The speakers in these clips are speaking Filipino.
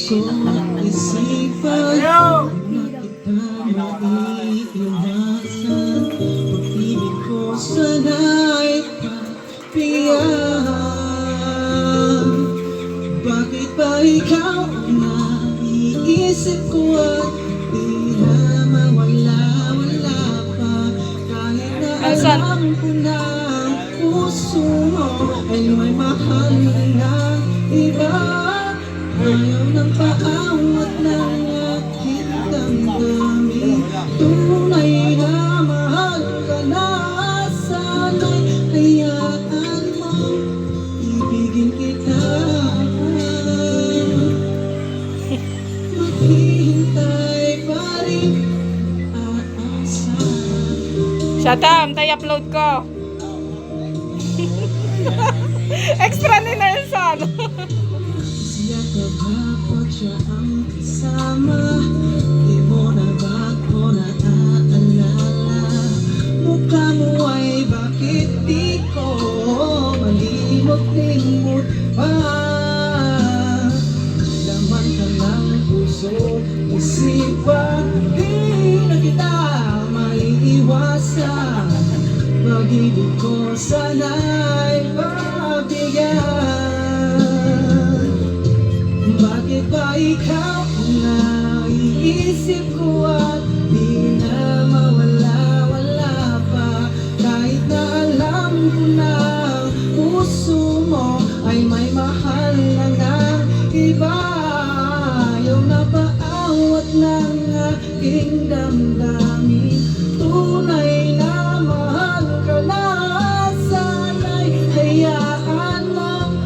puso at isipan. Maiiwasan, pag-ibig ko sana'y papiyan. Bakit ba ikaw ang naiisip ko at di na mawala-wala pa? Kahit na alam ko na ang puso mo ay may mahal ng iba. Ayaw ng paawat ng aking damdamin. Tunay na mahal ka na, sana'y hayaan mo ibigin kita. Maghihintay pa rin aasa. Shatam, tayo upload ko. Extra ni Nelson. Siya ka ba pag siya ang kasama? Di mo na ba ko naaalala? Mukha mo ay bakit di ko malimot-limot pa? Laman ka ng puso, isipan, di na kita maiiwasan. Pag-ibig ko sana'y pagbigyan. Bakit ba ikaw ang naiisip ko at di na mawala-wala pa? Kahit na alam ko na ang puso mo ay may mahal na ng iba. Ayaw na paawat ng aking damdamin. Tunay na mahal ka na, sana'y hayaan mo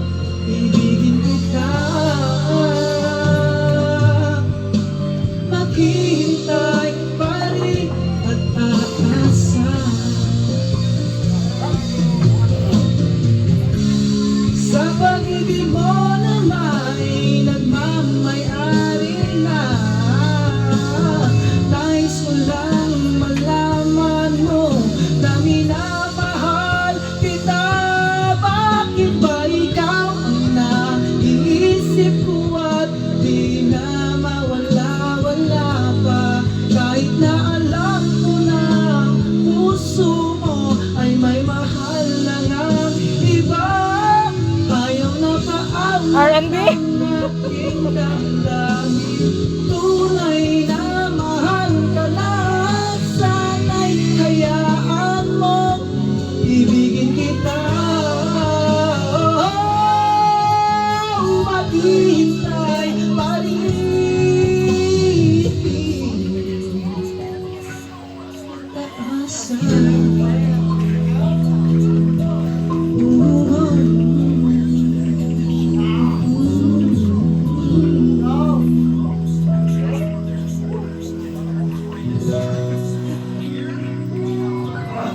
ibigin kita. Maghihintay pa rin at aasa. Sa pag-ibig mo naman ay nagmamay-ari na. Nais ko lang malaman mo na minamahal kita. Bakit ba ikaw ang naiisip ko at di na mawala-wala pa? Kahit na alam ko na ang puso mo ay may mahal na ng iba. Ayaw na paawat R&B? ng aking damdamin.